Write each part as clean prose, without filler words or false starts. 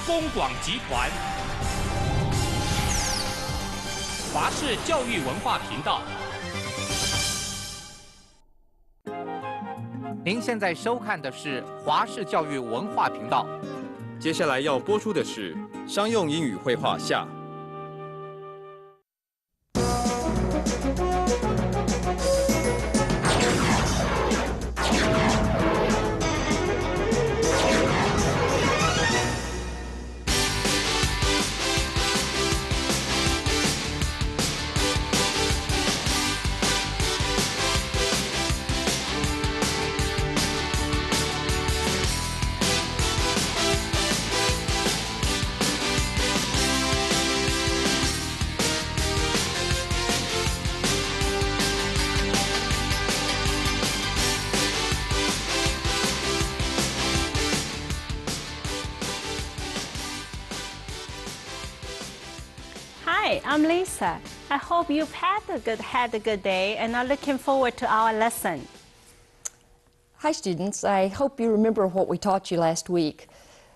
公广集团、华视教育文化频道。您现在收看的是华视教育文化频道。接下来要播出的是商用英语绘画下。Hi, I'm Lisa. I hope you've had a good day and are looking forward to our lesson. Hi students, I hope you remember what we taught you last week.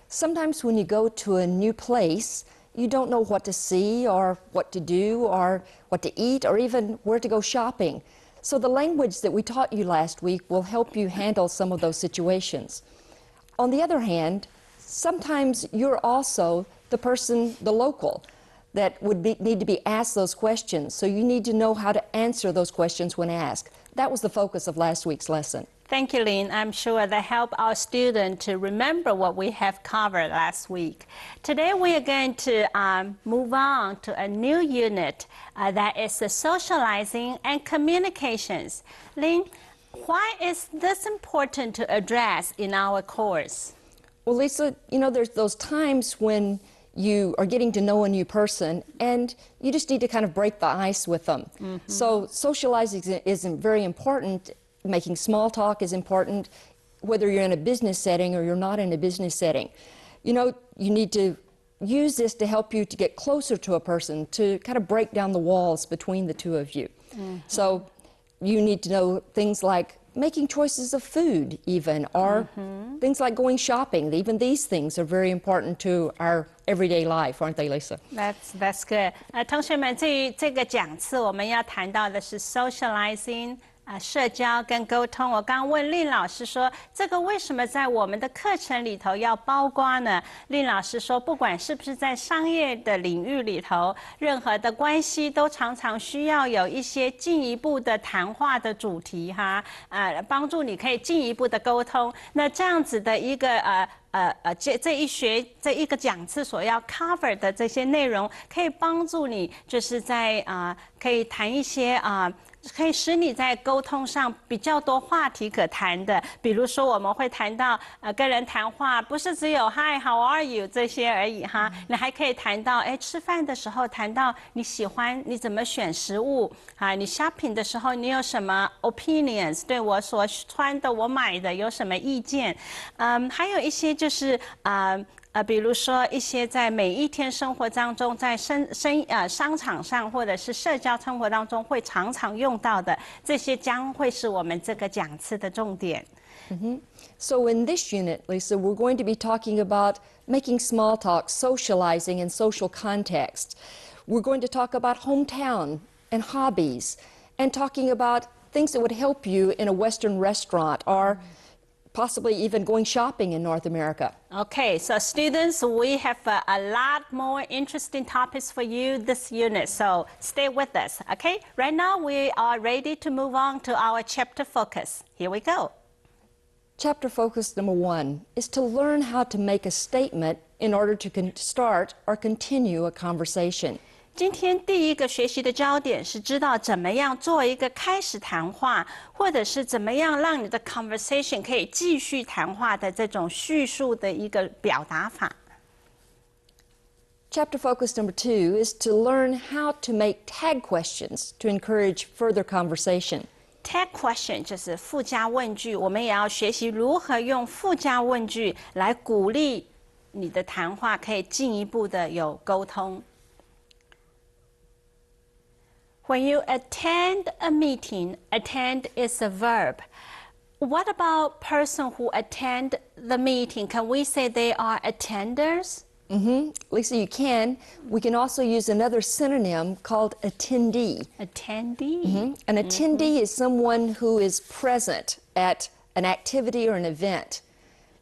Sometimes when you go to a new place, you don't know what to see or what to do or what to eat or even where to go shopping. So the language that we taught you last week will help you handle some of those situations. On the other hand, sometimes you're also the person, the local, that would need to be asked those questions. So you need to know how to answer those questions when asked. That was the focus of last week's lesson. Thank you, Lynn. I'm sure that helped our students to remember what we have covered last week. Today we are going to move on to a new unit that is the socializing and communications. Lynn, why is this important to address in our course? Well, Lisa, you know, there's those times when you are getting to know a new person and you just need to kind of break the ice with them. So socializing is very important. Making small talk is important, whether you're in a business setting or you're not in a business setting. You know, you need to use this to help you to get closer to a person, to kind of break down the walls between the two of you. So you need to know things like making choices of food even, or things like going shopping. Even these things are very important to our everyday life, aren't they, Lisa? That's good. 同学们，这个讲次我们要谈到的是 socializing。社交跟沟通，我刚问令老师说，这个为什么在我们的课程里头要包括呢？令老师说，不管是不是在商业的领域里头，任何的关系都常常需要有一些进一步的谈话的主题哈，帮助你可以进一步的沟通。那这样子的一个这一个讲次所要 cover 的这些内容，可以帮助你就是在可以谈一些可以使你在沟通上比较多话题可谈的，比如说我们会谈到跟人谈话不是只有 Hi how are you 这些而已哈，你还可以谈到吃饭的时候谈到你怎么选食物啊，你 shopping 的时候你有什么 opinions 对我所穿的我买的有什么意见，还有一些就是比如说一些在每一天生活当中，在商场上或者是社交生活当中会常常用到的，这些将会是我们这个讲次的重点。So in this unit, Lisa, we're going to be talking about making small talk, socializing in social context. We're going to talk about hometown and hobbies, and talking about things that would help you in a Western restaurant or possibly even going shopping in North America. Okay, so students, we have a lot more interesting topics for you this unit, so stay with us, okay? Right now, we are ready to move on to our chapter focus. Here we go. Chapter focus number 1 is to learn how to make a statement in order to start or continue a conversation. 今天第一个学习的焦点是知道怎么样做一个开始谈话，或者是怎么样让你的 conversation 可以继续谈话的这种叙述的一个表达法。Chapter focus number 2 is to learn how to make tag questions to encourage further conversation. Tag question 就是附加问句，我们也要学习如何用附加问句来鼓励你的谈话可以进一步的有沟通。When you attend a meeting, attend is a verb. What about person who attend the meeting? Can we say they are attenders? Lisa, you can. We can also use another synonym called attendee. Attendee. An attendee is someone who is present at an activity or an event.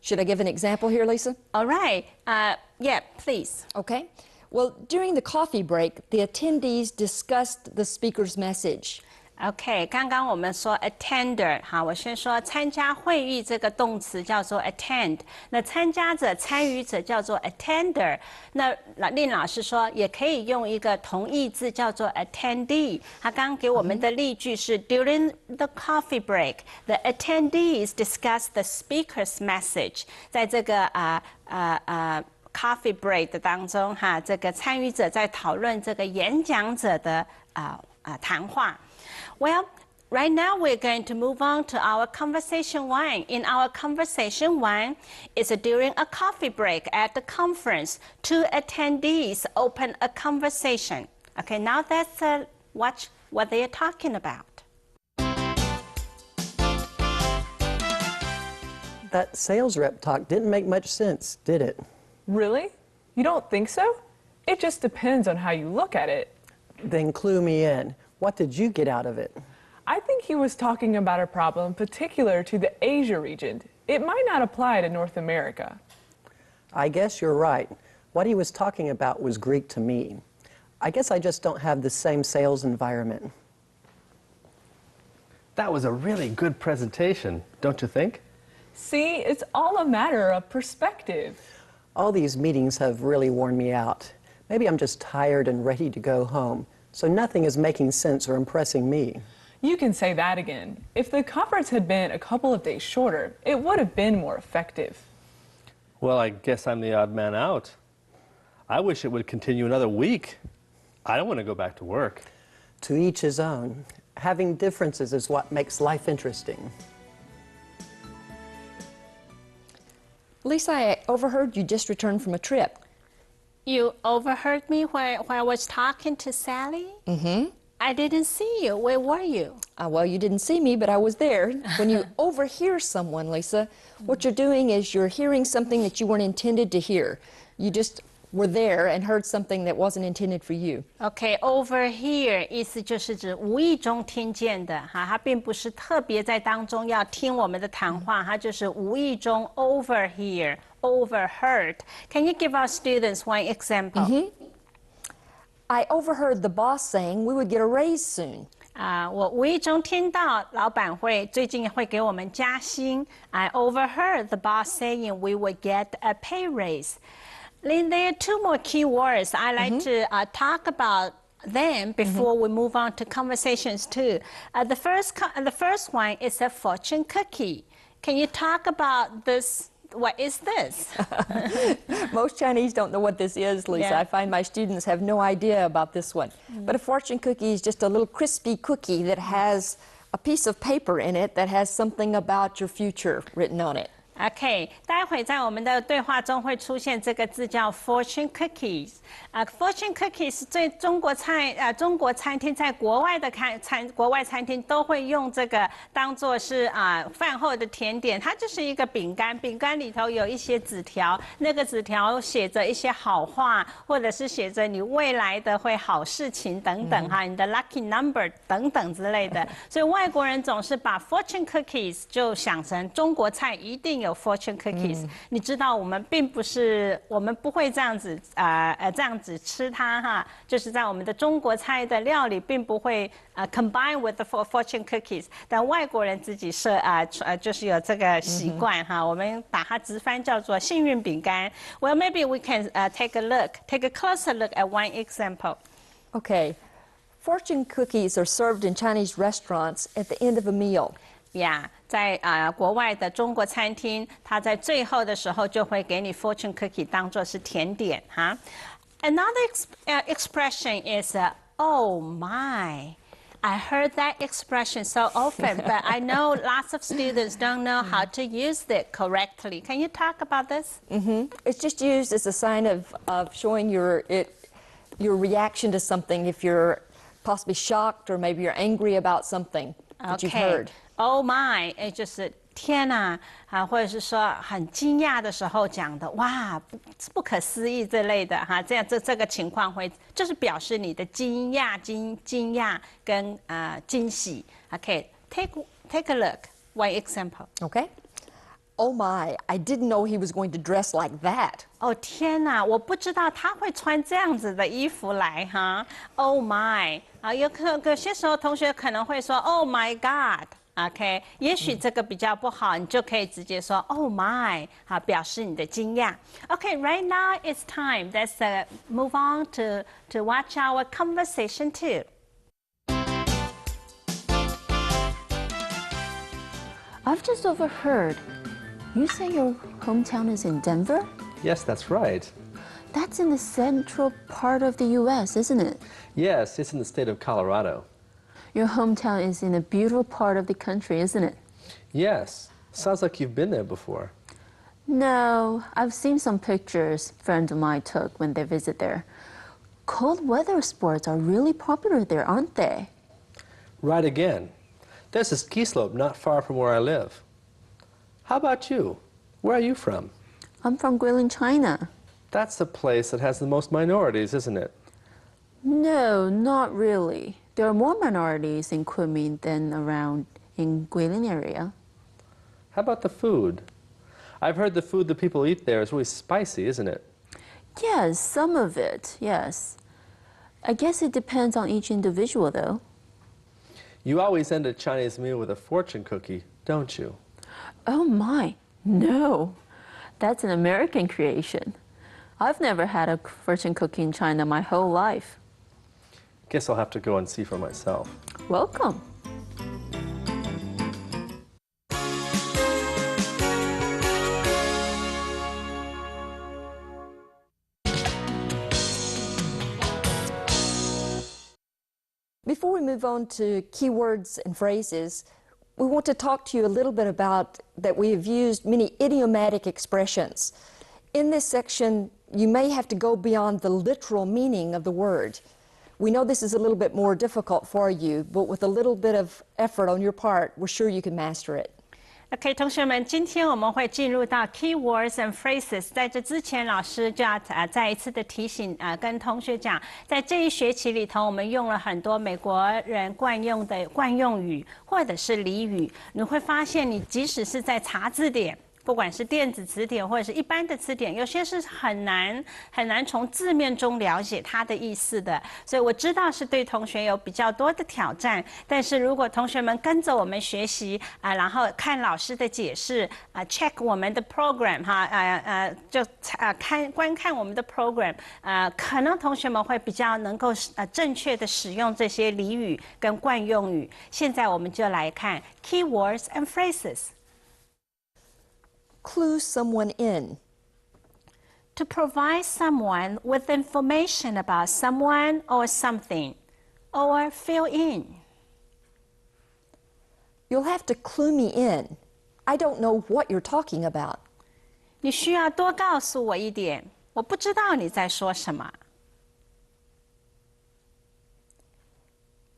Should I give an example here, Lisa? All right. Yeah, please. Okay. Well, during the coffee break, the attendees discussed the speaker's message. OK， 刚刚我们说 attender， 好，我先说参加会议这个动词叫做 attend， 那参加者、参与者叫做 attender。那令老师说也可以用一个同义字叫做 attendee。他刚刚给我们的例句是 During the coffee break, the attendees discuss the speaker's message。在这个coffee break 的当中，哈，这个参与者在讨论这个演讲者的谈话。Well, right now we're going to move on to our conversation one. In our conversation one, it's during a coffee break at the conference. Two attendees open a conversation. Okay, now let's watch what they are talking about. That sales rep talk didn't make much sense, did it? Really? You don't think so? It just depends on how you look at it. Then clue me in. What did you get out of it? I think he was talking about a problem particular to the Asia region. It might not apply to North America. I guess you're right. What he was talking about was Greek to me. I guess I just don't have the same sales environment. That was a really good presentation, don't you think? See, it's all a matter of perspective. All these meetings have really worn me out. Maybe I'm just tired and ready to go home, so nothing is making sense or impressing me. You can say that again. If the conference had been a couple of days shorter, it would have been more effective. Well, I guess I'm the odd man out. I wish it would continue another week. I don't want to go back to work. To each his own. Having differences is what makes life interesting. Lisa, I overheard you just returned from a trip. You overheard me while I was talking to Sally? I didn't see you. Where were you? Well, you didn't see me, but I was there. When you overhear someone, Lisa, what you're doing is you're hearing something that you weren't intended to hear. You just were there and heard something that wasn't intended for you. Okay, overhear 意思就是指无意中听见的哈，它并不是特别在当中要听我们的谈话，它就是无意中 overhear, overheard. Can you give our students one example? I overheard the boss saying we would get a raise soon. 我无意中听到老板最近会给我们加薪。I overheard the boss saying we would get a pay raise. Then there are two more key words I like to talk about them before we move on to conversations two. The first one is a fortune cookie. Can you talk about this? What is this? Most Chinese don't know what this is, Lisa. Yeah. I find my students have no idea about this one. But a fortune cookie is just a little crispy cookie that has a piece of paper in it that has something about your future written on it. OK， 待会在我们的对话中会出现这个字叫 fortune cookies。fortune cookies 中国餐厅在国外的国外餐厅都会用这个当做是饭后的甜点。它就是一个饼干，饼干里头有一些纸条，那个纸条写着一些好话，或者是写着你未来的会好事情等等哈，你的 lucky number 等等之类的。所以外国人总是把 fortune cookies 就想成中国菜一定有 fortune cookies，你知道我们并不是，我们不会这样子这样子吃它哈，就是在我们的中国菜的料理并不会combine with the fortune cookies， 但外国人自己就是有这个习惯哈，我们把它直翻叫做幸运饼干。Well, maybe we can take a closer look at one example. Okay. Fortune cookies are served in Chinese restaurants at the end of a meal. Yeah， 在国外的中国餐厅，它在最后的时候就会给你 fortune cookie 当做是甜点哈。Another expression is oh my. I heard that expression so often, but I know lots of students don't know how to use it correctly. Can you talk about this? It's just used as a sign of showing your reaction to something if you're possibly shocked or maybe you're angry about something that you've heard. Oh my， 就是天哪啊，或者是说很惊讶的时候讲的，哇，不可思议之类的哈，这样这个情况会就是表示你的惊讶、惊讶跟惊喜。OK，take a look. One example. Okay. Oh my, I didn't know he was going to dress like that. 哦天哪，我不知道他会穿这样子的衣服来哈。Oh my， 啊，有些时候同学可能会说 Oh my God。OK， 也许这个比较不好，你就可以直接说 Oh my， 好，表示你的惊讶。OK，right now it's time. Let's move on to watch our conversation too. I've just overheard. You say your hometown is in Denver? Yes, that's right. That's in the central part of the U.S., isn't it? Yes, it's in the state of Colorado. Your hometown is in a beautiful part of the country, isn't it? Yes. Sounds like you've been there before. No, I've seen some pictures friends of mine took when they visit there. Cold weather sports are really popular there, aren't they? Right again. There's a ski slope not far from where I live. How about you? Where are you from? I'm from Guilin, China. That's the place that has the most minorities, isn't it? No, not really. There are more minorities in Kunming than around in Guilin area. How about the food? I've heard the food that people eat there is really spicy, isn't it? Yes, some of it, yes. I guess it depends on each individual, though. You always end a Chinese meal with a fortune cookie, don't you? Oh my, no. That's an American creation. I've never had a fortune cookie in China my whole life. Guess I'll have to go and see for myself. Welcome. Before we move on to keywords and phrases, we want to talk to you a little bit about that we have used many idiomatic expressions. In this section, you may have to go beyond the literal meaning of the word. We know this is a little bit more difficult for you, but with a little bit of effort on your part, we're sure you can master it. OK， 同学们，今天我们会进入到 keywords and phrases。在这之前，老师就要再一次的提醒跟同学讲，在这一学期里头，我们用了很多美国人惯用的惯用语或者是俚语。你会发现，你即使是在查字典，不管是电子词典或者是一般的词典，有些是很难从字面中了解它的意思的。所以我知道是对同学有比较多的挑战，但是如果同学们跟着我们学习然后看老师的解释check 我们的 program 就观看我们的 program 可能同学们会比较能够正确的使用这些俚语跟惯用语。现在我们就来看 keywords and phrases。Clue someone in. To provide someone with information about someone or something, or fill in. You'll have to clue me in. I don't know what you're talking about. 你需要多告诉我一点，我不知道你在说什么。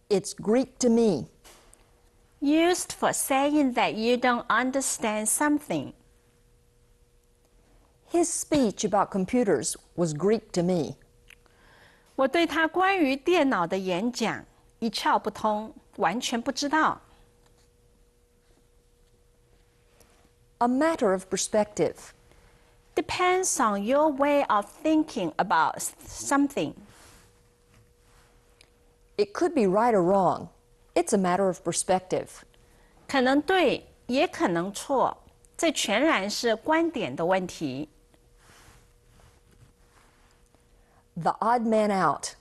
It's Greek to me. Used for saying that you don't understand something. His speech about computers was Greek to me. 我对他关于电脑的演讲一窍不通，完全不知道。A matter of perspective. Depends on your way of thinking about something. It could be right or wrong. It's a matter of perspective. 可能对，也可能错，这全然是观点的问题。The odd man out.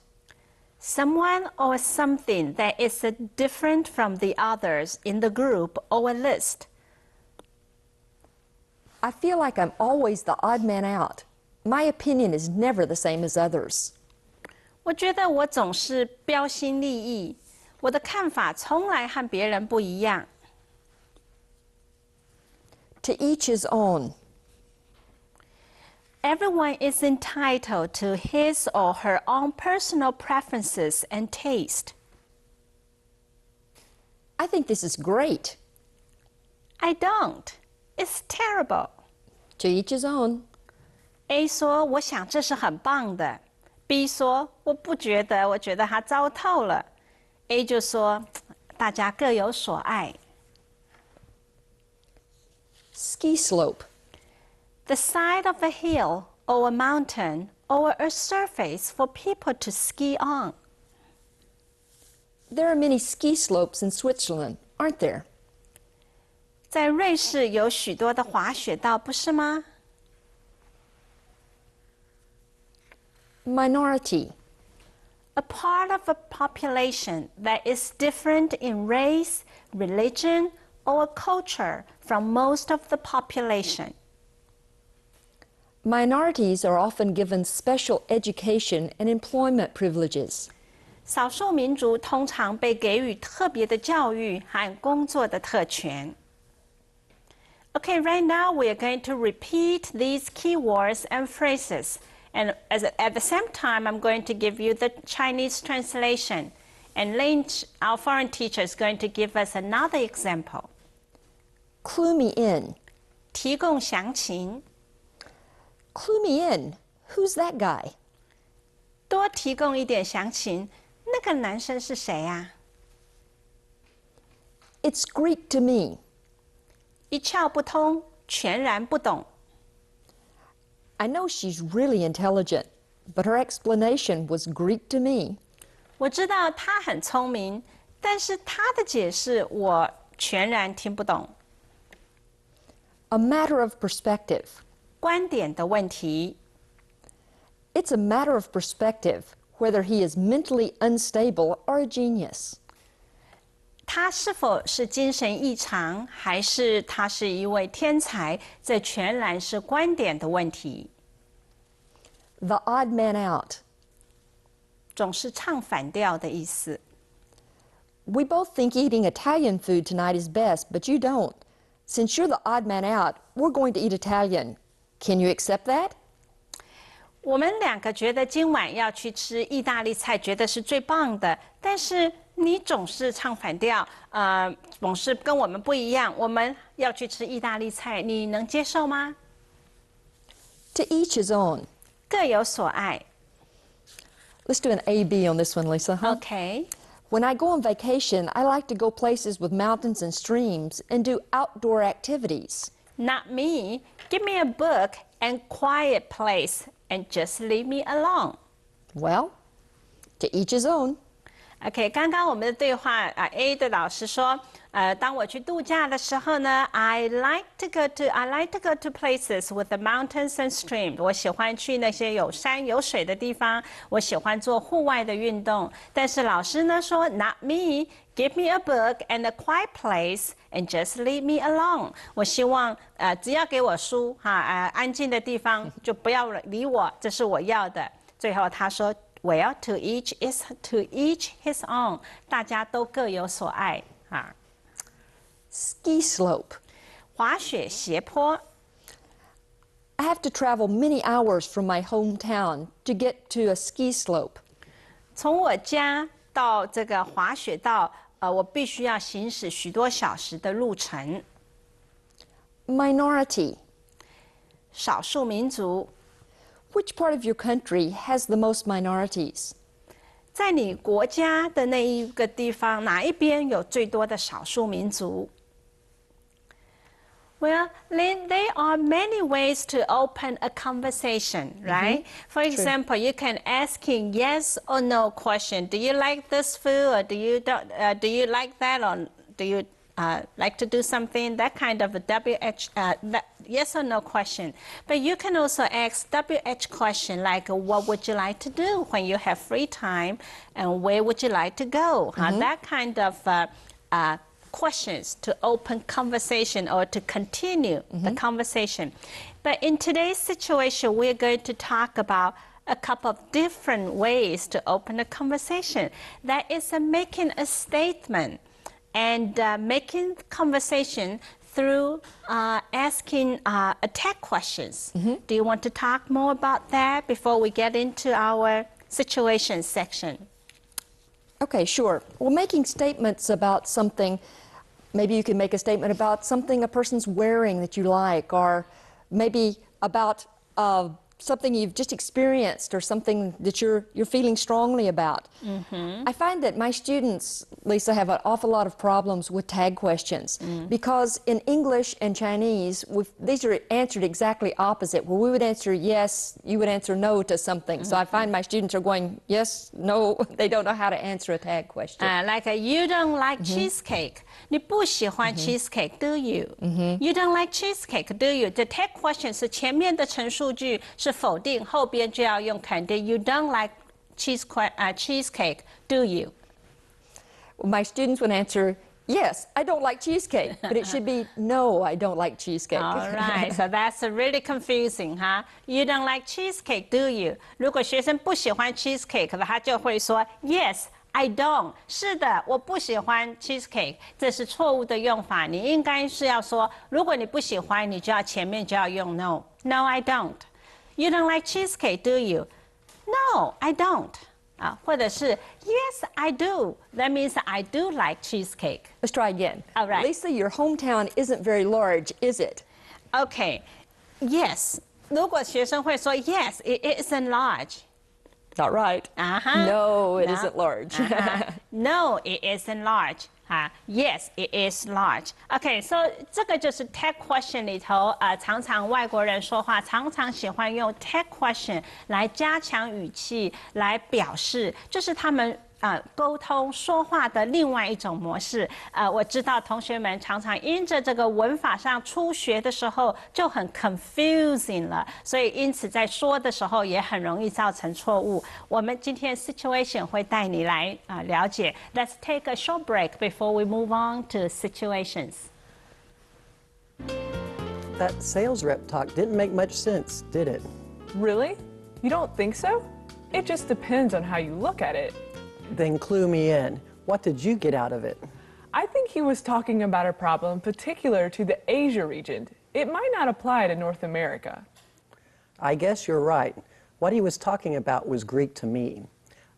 Someone or something that is different from the others in the group or a list. I feel like I'm always the odd man out. My opinion is never the same as others. 我觉得我总是标新立异，我的看法从来和别人不一样。To each his own. Everyone is entitled to his or her own personal preferences and taste. I think this is great. I don't. It's terrible. To each his own. A 说我想这是很棒的 ，B 说我不觉得，我觉得它糟透了。A 就说大家各有所爱。Ski slope. The side of a hill or a mountain or a surface for people to ski on. There are many ski slopes in Switzerland, aren't there? 在瑞士有许多的滑雪道，不是吗？ Minority. A part of a population that is different in race, religion, or culture from most of the population. Minorities are often given special education and employment privileges. 少数民族通常被给予特别的教育和工作的特权。Okay, right now we are going to repeat these key words and phrases. And at the same time, I'm going to give you the Chinese translation. And Lynch, our foreign teacher, is going to give us another example. Clue me in. 提供详情。Clue me in. Who's that guy? 多提供一点详情。那个男生是谁啊？ It's Greek to me. 一窍不通，全然不懂。I know she's really intelligent, but her explanation was Greek to me. 我知道他很聪明，但是他的解释我全然听不懂。A matter of perspective. 观点的问题。It's a matter of perspective whether he is mentally unstable or a genius. 他是否是精神异常，还是他是一位天才？这全然是观点的问题。The odd man out. 总是唱反调的意思。We both think eating Italian food tonight is best, but you don't. Since you're the odd man out, we're going to eat Italian. Can you accept that? 我们两个觉得今晚要去吃意大利菜，觉得是最棒的。但是你总是唱反调，总是跟我们不一样。我们要去吃意大利菜，你能接受吗？ To each his own. 各有所爱。Let's do an A-B on this one, Lisa, huh? Okay. When I go on vacation, I like to go places with mountains and streams and do outdoor activities. Not me. Give me a book and quiet place and just leave me alone. Well, to each his own. OK， 刚刚我们的对话A 的老师说，当我去度假的时候呢 I like to go to places with the mountains and streams。我喜欢去那些有山有水的地方，我喜欢做户外的运动。但是老师呢说 Not me. Give me a book and a quiet place and just leave me alone。我希望只要给我书安静的地方就不要理我，这是我要的。最后他说。Well, to each his own. 大家都各有所爱啊。Ski slope. 滑雪斜坡。I have to travel many hours from my hometown to get to a ski slope. 从我家到这个滑雪道，我必须要行驶许多小时的路程。Minority. 少数民族。Which part of your country has the most minorities? 在你国家的那一个地方，哪一边有最多的少数民族？ Well, there are many ways to open a conversation, right? For example, you can asking yes or no question. Do you like this food, or do you like that, or do you like to do something? That kind of a yes or no question. But you can also ask WH question like, what would you like to do when you have free time, and where would you like to go? That kind of questions to open conversation or to continue the conversation. But in today's situation, we're going to talk about a couple of different ways to open a conversation. That is making a statement and making conversation through asking attack questions. Do you want to talk more about that before we get into our situation section? Okay, sure. Well, making statements about something maybe you can make a statement about something a person's wearing that you like, or maybe about something you've just experienced or something that you're feeling strongly about. I find that my students, Lisa, have an awful lot of problems with tag questions because in English and Chinese, these are answered exactly opposite. Where we would answer yes, you would answer no to something. So I find my students are going yes, no. They don't know how to answer a tag question. Like you don't like cheesecake. 你不喜欢 cheesecake, do you? You don't like cheesecake, do you? The tag question 是前面的陈述句是否定，后边就要用肯定。You don't like cheesecake, do you? My students would answer, yes, I don't like cheesecake, but it should be, no, I don't like cheesecake. All right, so that's really confusing, huh? You don't like cheesecake, do you? 如果学生不喜欢 cheesecake 的，他就会说 Yes, I don't. 是的，我不喜欢 cheesecake， 这是错误的用法。你应该是要说，如果你不喜欢，你就要前面就要用 No. No, I don't. You don't like cheesecake, do you? No, I don't. 或者是 Yes, I do. That means I do like cheesecake. Let's try again. All right. Lisa, your hometown isn't very large, is it? Okay. Yes. 如果学生会说 Yes, it isn't large. Not right. No, it isn't large. No, it isn't large. Yes, it is large. Okay, so 这个就是 tag question 里头，常常外国人说话常常喜欢用 tag question 来加强语气，来表示，就是他们沟通说话的另外一种模式。我知道同学们常常因着这个文法上初学的时候就很 confusing 了，所以因此在说的时候也很容易造成错误。我们今天 situation 会带你来了解。Let's take a short break before we move on to situations. That sales rep talk didn't make much sense, did it? Really? You don't think so? It just depends on how you look at it. Then clue me in. What did you get out of it? I think he was talking about a problem particular to the Asia region. It might not apply to North America. I guess you're right. What he was talking about was Greek to me.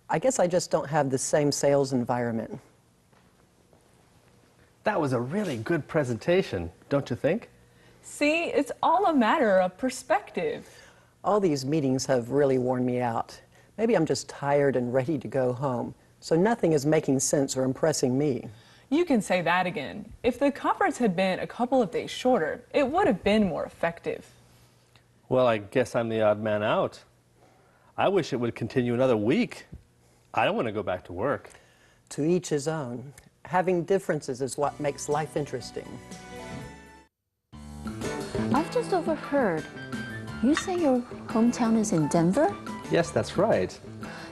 I guess I just don't have the same sales environment. That was a really good presentation, don't you think? See, it's all a matter of perspective. All these meetings have really worn me out. Maybe I'm just tired and ready to go home, so nothing is making sense or impressing me. You can say that again. If the conference had been a couple of days shorter, it would have been more effective. Well, I guess I'm the odd man out. I wish it would continue another week. I don't want to go back to work. To each his own. Having differences is what makes life interesting. I've just overheard. You say your hometown is in Denver? Yes, that's right.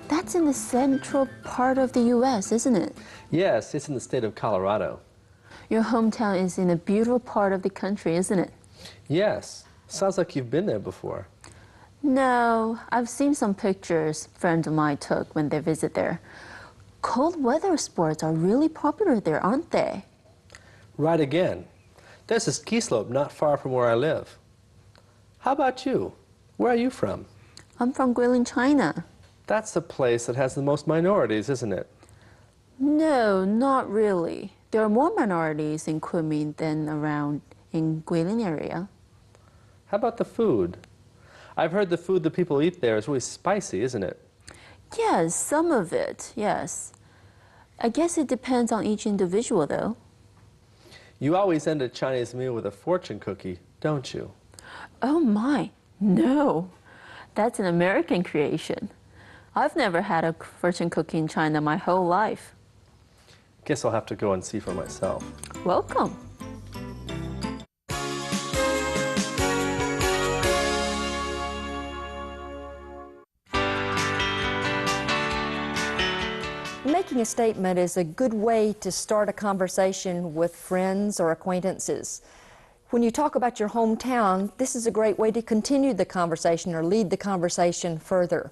That's in the central part of the U.S., isn't it? Yes, it's in the state of Colorado. Your hometown is in a beautiful part of the country, isn't it? Yes. Sounds like you've been there before. No, I've seen some pictures friends of mine took when they visit there. Cold weather sports are really popular there, aren't they? Right again. There's a ski slope not far from where I live. How about you? Where are you from? I'm from Guilin, China. That's the place that has the most minorities, isn't it? No, not really. There are more minorities in Kunming than around in Guilin area. How about the food? I've heard the food that people eat there is really spicy, isn't it? Yes, some of it, yes. I guess it depends on each individual, though. You always end a Chinese meal with a fortune cookie, don't you? Oh my, no. That's an American creation. I've never had a fortune cookie in China my whole life. Guess I'll have to go and see for myself. Welcome. Making a statement is a good way to start a conversation with friends or acquaintances. When you talk about your hometown, this is a great way to continue the conversation or lead the conversation further.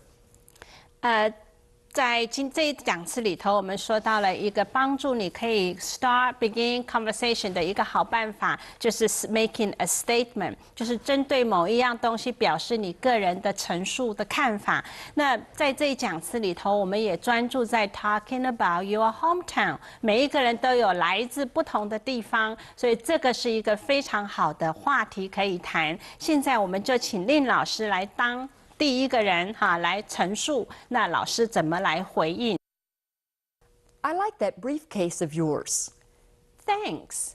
在这一讲次里头，我们说到了一个帮助你可以 begin conversation 的一个好办法，就是 making a statement， 就是针对某一样东西表示你个人的陈述的看法。那在这一讲次里头，我们也专注在 talking about your hometown， 每一个人都有来自不同的地方，所以这个是一个非常好的话题可以谈。现在我们就请令老师来当第一个人哈来陈述，那老师怎么来回应 I like that briefcase of yours. ？Thanks。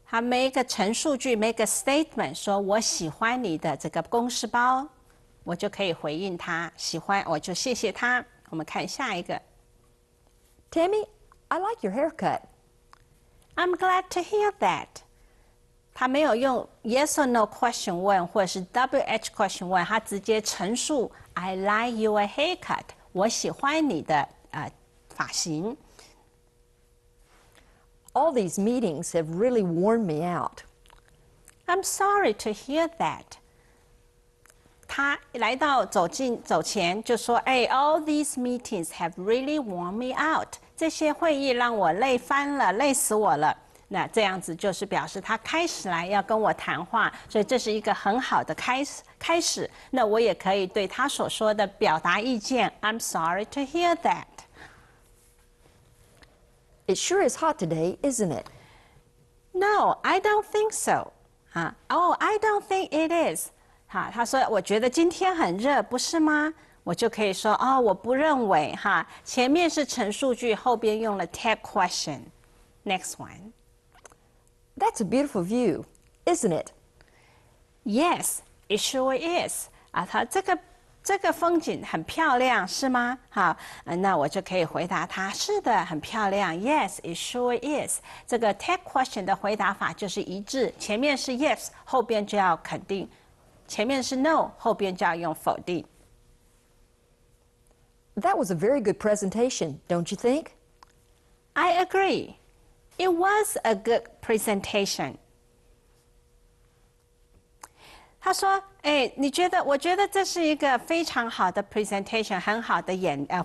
他 make a 陈述句 ，make a statement， 说我喜欢你的这个公事包，我就可以回应他喜欢，我就谢谢他。我们看下一个 Tammy, I like your haircut.，I'm glad to hear that。他没有用 yes or no question 问，或者是 WH question 问，他直接陈述 I like your haircut， 我喜欢你的发型。All these meetings have really worn me out. I'm sorry to hear that。他来到走前就说，all these meetings have really worn me out。这些会议让我累翻了，累死我了。那这样子就是表示他开始来要跟我谈话，所以这是一个很好的开始。那我也可以对他所说的表达意见。I'm sorry to hear that. It sure is hot today, isn't it? No, I don't think so. Oh, I don't think it is. 他说我觉得今天很热，不是吗？我就可以说哦，我不认为哈。前面是陈述句，后边用了 tag question. Next one. That's a beautiful view, isn't it? Yes, it sure is. 它这个风景很漂亮，是吗？好，那我就可以回答他，是的，很漂亮。Yes, it sure is. 这个 tag question 的回答法就是一致，前面是 yes， 后边就要肯定；前面是 no， 后边就要用否定。That was a very good presentation, don't you think? I agree. It was a good presentation. 他说：“你觉得？我觉得这是一个非常好的 presentation， 很好的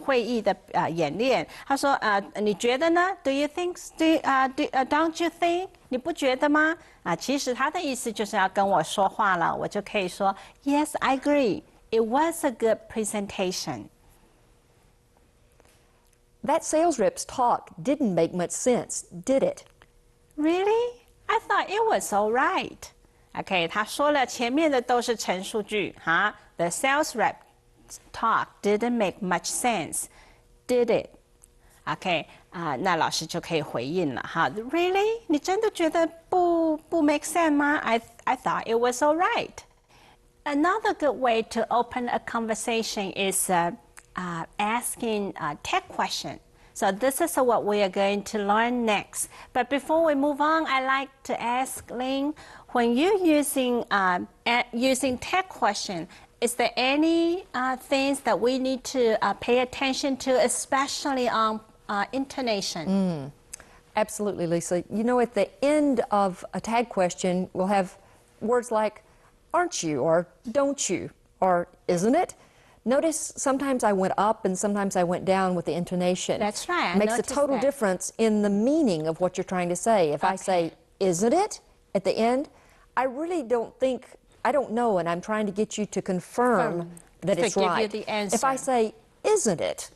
会议的演练。”他说：“你觉得呢 ？Do you think? Don't you think? 你不觉得吗？”其实他的意思就是要跟我说话了，我就可以说 ：“Yes, I agree. It was a good presentation.” That sales rep's talk didn't make much sense, did it? Really? I thought it was all right. OK， 他说了前面的都是陈述句哈。The sales rep talk didn't make much sense, did it? OK，那老师就可以回应了哈。Really？ 你真的觉得不 make sense 吗 ？I thought it was all right. Another good way to open a conversation is asking a tag question. So this is what we are going to learn next. But before we move on, I'd like to ask Lynn, when you're using tag question, is there any things that we need to pay attention to, especially on intonation? Absolutely, Lisa. You know, at the end of a tag question, we'll have words like, aren't you, or don't you, or isn't it? Notice sometimes I went up and sometimes I went down with the intonation. That's right. It makes a total difference in the meaning of what you're trying to say. If I say, isn't it, at the end, I really I don't know, and I'm trying to get you to confirm that it's right. To give you the answer. If I say, isn't it,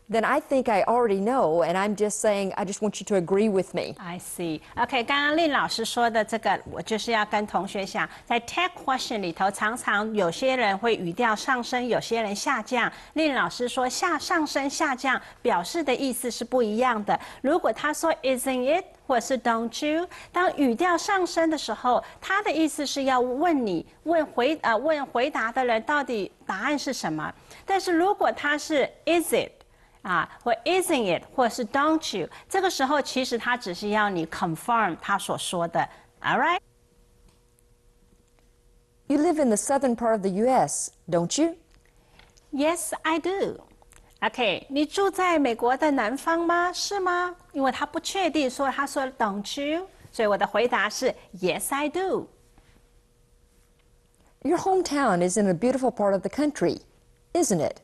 then I think I already know, and I'm just saying, I just want you to agree with me. I see. OK， 刚刚令老师说的这个，我就是要跟同学讲，在 tag question 里头，常常有些人会语调上升，有些人下降。令老师说上升下降表示的意思是不一样的。如果他说 isn't it 或是 don't you， 当语调上升的时候，他的意思是要问你问回答的人到底答案是什么。但是如果他是 is it，或 isn't it， 或是 don't you， 这个时候其实他只是要你 confirm 他所说的 ，all right？ You live in the southern part of the U.S., don't you? Yes, I do. OK， 你住在美国的南方吗？是吗？因为他不确定，所以他说 don't you， 所以我的回答是 Yes, I do. Your hometown is in a beautiful part of the country, isn't it?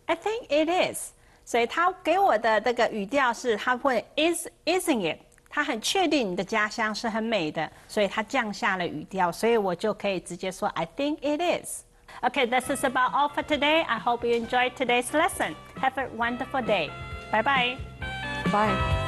I think it is. 所以他给我的这个语调是，他会 isn't it？ 他很确定你的家乡是很美的，所以他降下了语调，所以我就可以直接说 I think it is. Okay, this is about all for today. I hope you enjoyed today's lesson. Have a wonderful day. Bye bye. Bye.